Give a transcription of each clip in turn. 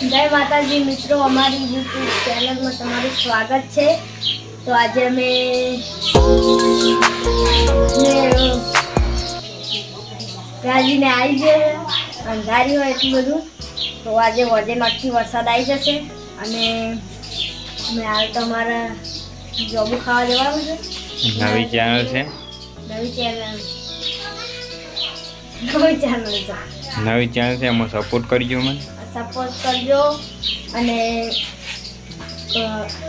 જય માતાજી મિત્રો, અમારી YouTube ચેનલમાં તમારું સ્વાગત છે। તો આજે અમે રાજીને આવી ગયો અંધારી હોય એટલું બધું, તો આજે વધે નક્કી વરસાદ આવી જશે અને અમે હાલ તમારા જોબુ ખાવા જવાનું છે। નવી ચેનલ છે, એમાં સપોર્ટ કરજો, મને સપોર્ટ કરજો અને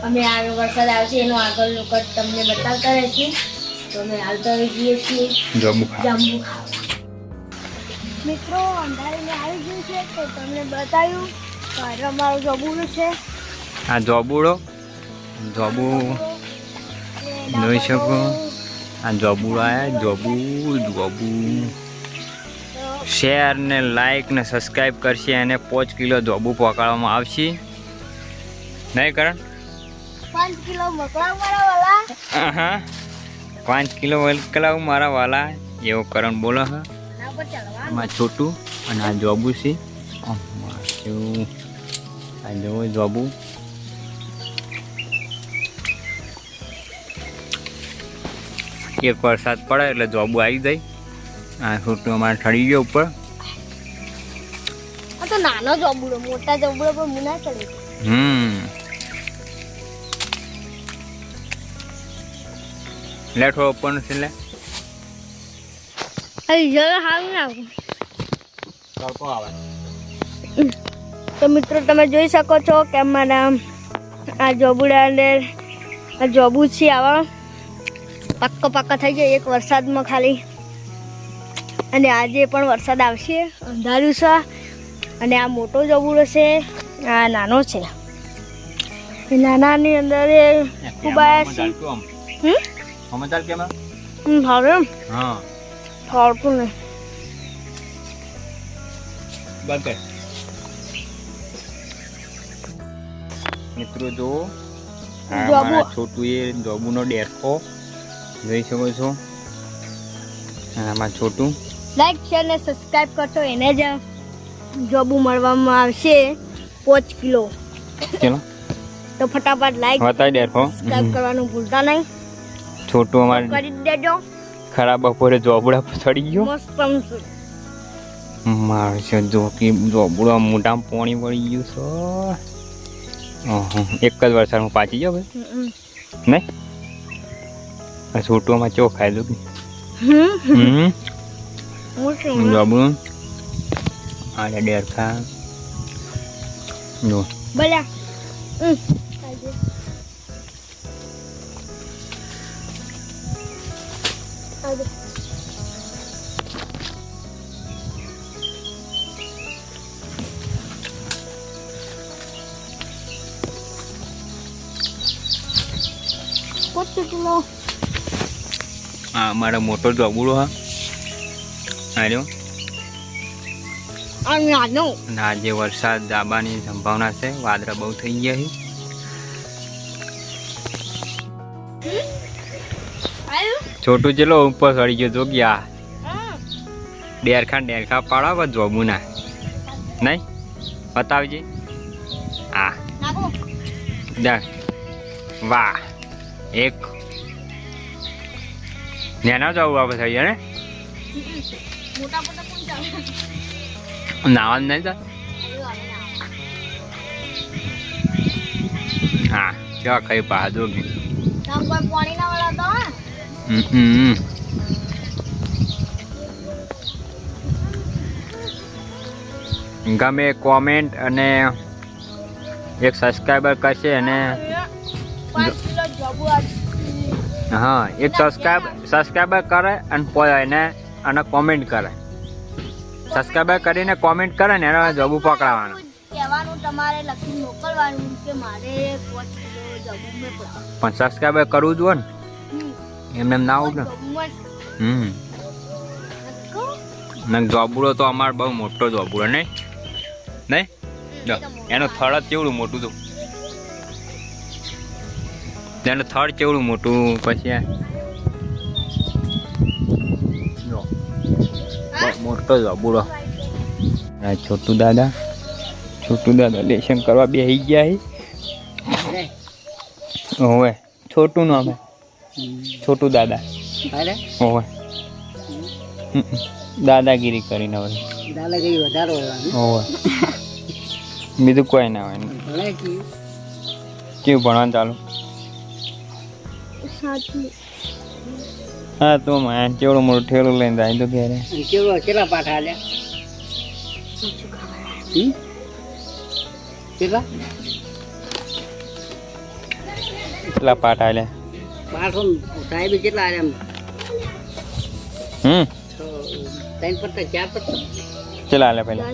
અમે આગળ વરસાદ આવશે એનો આગળનો કટ તમને બતાવતા રહીશું। તો અમે હાલ તો જઈએ છીએ જાંબુ ખાવા। મિત્રો અંધારીને આવી ગયું છે તો તમને બતાવ્યું તો આજે અમારું જોબુડું છે। આ જોબુ જોઈ શકો, આ જોબુડો આયા જોબુ શેર ને લાઈક ને સબસ્ક્રાઈબ કરશે અને 5 કિલો જોબુ પકડવામાં આવશે, નહીં કરણ? 5 કિલો મકડાવ મારા વાલા, હા 5 કિલો વલકલાવ મારા વાલા, એવો કરણ બોલો હા। માં છોટું અને આ જોબુ છે, આ જો જોબુ એક વરસાદ પડે એટલે જોબુ આવી જાય। આ છોટું અમારે ઠરી ગયો ઉપર। આ તો નાનો જોબુડો, મોટા જોબુડો પર મુના ચડે। લેઠો ઉપર છે લે અહીં જરા હાલ ના તડકો આવે। તો મિત્રો તમે જોઈ શકો છો કે અમારા આ જોબુડા અંદર આ જોબુ છે આવા પાક્કા થઈ જાય એક વરસાદમાં ખાલી, અને આજે પણ વરસાદ આવશે, અંધાર્યું છે। અને આ મોટો જોબુડો છે, આ નાનો છે, નાનાની અંદર ખૂબ આવ્યા છે। સમાચાર કેમ? હવે હા ફાવતું નહીં બંધ મિત્રો। જો છોટું એ જોબુનો ડેરખો જોઈ શકો છો, આમાં છોટું લાઈક શેર ને સબસ્ક્રાઇબ કરશો એને જ જોબુ મળવામાં આવશે 5 કિલો। ચલો તો ફટાફટ લાઈક બતાવી ડેરખો સબસ્ક્રાઇબ કરવાનું ભૂલતા નહીં। છોટું અમારે કરી દેજો। ખરાબ બપોરે જોબુડા ચડી ગયો મસ્ત મારે છે, જો કે જોબુડા મોઢામાં પાણી પડી ગયું છે। એક જ વરસાદમાં પાછી જાવ ભાઈ, નહીં? આ છોટુંમાં ચો ખાઈ દઉં જોબું આ ડેરખા જો ભલા આ મારો મોટો જોબુડો હા આર્યો। અને આજે વરસાદ આવવાની સંભાવના છે, વાદળા બહુ થઈ ગયા છે। છોટું ચલો ઉપર ચડી ગયો, જો ગયા ડેરખા પાડો જોબુ ના, નહીં? બતાવજે હા વાહ, એક નેના જવું આપણે થઈ જાય ને, નાવા નહીં થાય? હા કેવા ખાઈ પા જો ગમે કોમેન્ટ અને એક સબસ્ક્રાઈબર કરશે અને હા એક સબસ્ક્રાઈબર કરે અને કોમેન્ટ કરે, સબસ્ક્રાઈબર કરીને કોમેન્ટ કરે ને એને જોબુ પકડાવવાનું, કહેવાનું તમારે લખી મોકલવાનું કે મારે 5 કિલો જોબુ મોકલાવો, પણ સબસ્ક્રાઈબર કરવું જોઈએ ને, એમને ના આવું ને। જોબુડો તો અમારે બહુ મોટો જોબુડો નહીં? એનો થડ જ કેવડું મોટું હતું, એનું થડ કેવડું મોટું, પછી મોટો જોબુડો। छोटू दादा છોટું દાદા લેશન કરવા બેસી ગયા હોવે છોટું નામ હે છોટું દાદા હોવે દાદાગીરી કરીને હવે દાદાગીરી વધારો હોવે બીજું કોઈ ના હોય કેવું ભણવાનું ચાલુ હા તો માન કેવડું મોટું ઠેલું લઈને જાય તો ઘેરે કેટલા પાઠ આલ્યા કેટલા કેટલા પાઠ આલ્યા પાઠ સાહેબ કેટલા આલ્યા ત્રણ પત્તા ચાર પત્તા કેટલા આલ્યા પહેલા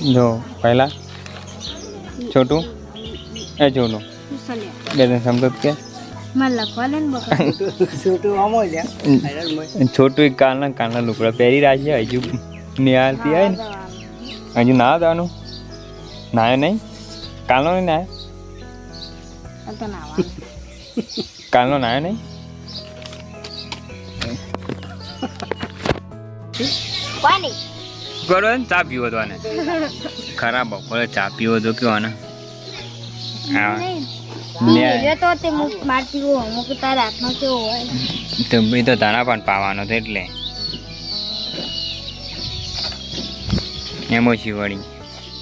જો પહેલા છોટું એ છોટું બે તને સમજો કે છોટું એક કાલના લુકડા પહેરી રહ્યા છે હજુ નિહાળતી આવે ને હજુ ના જવાનું નાયો નહીં કાલનો નહીં નાયો કાલનો નાયો નહીં કરો ને ચા પીવો તો આને ખરાબ બપોરે ચા પીવો તો કયો આને તો એ તો તારા પણ પાવાનો છે એટલે એમ ઓછી વળી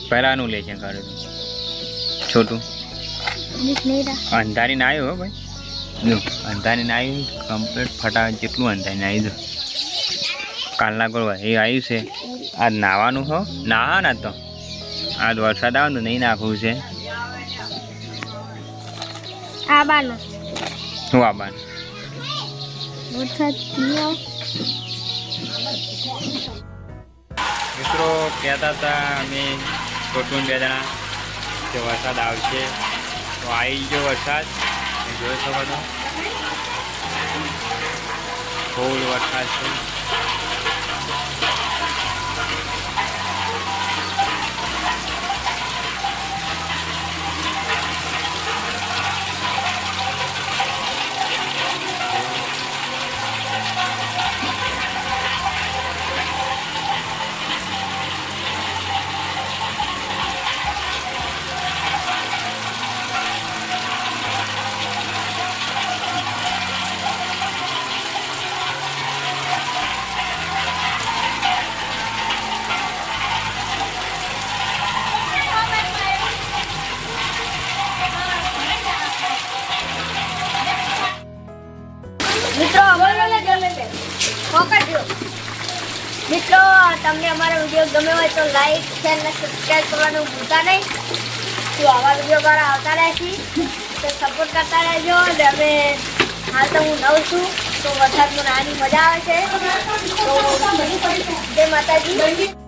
પહેલાનું લે છે કર્યું છોટું અંધારી ના આવ્યું હો ભાઈ જો અંધારી ના આવ્યું કમ્પ્લીટ ફટાવે જેટલું અંધારી ના આવ્યું કાલના ગોળવા એ આવ્યું છે આજ નાવાનું હો ના ના તો આજ વરસાદ આવે ને નહીં નાખવું છે આબાનો શું આબાનું મિત્રો કહેતા હતા અમે છોટું બે જણા કે વરસાદ આવશે તો આવી ગયો વરસાદ જોઈ શકો છો ફૂલ વરસાદ છે મિત્રો તમને અમારો વિડીયો ગમ્યો હોય તો લાઈક શેર અને સબસ્ક્રાઈબ કરવાનું ભૂલતા નહીં તો આવા વિડીયો મારા આવતા રહેશે તો સપોર્ટ કરતા રહેજો અને હવે હાલ તો હું નવ છું તો વરસાદમાં નાની મજા આવે છે તો જય માતાજી.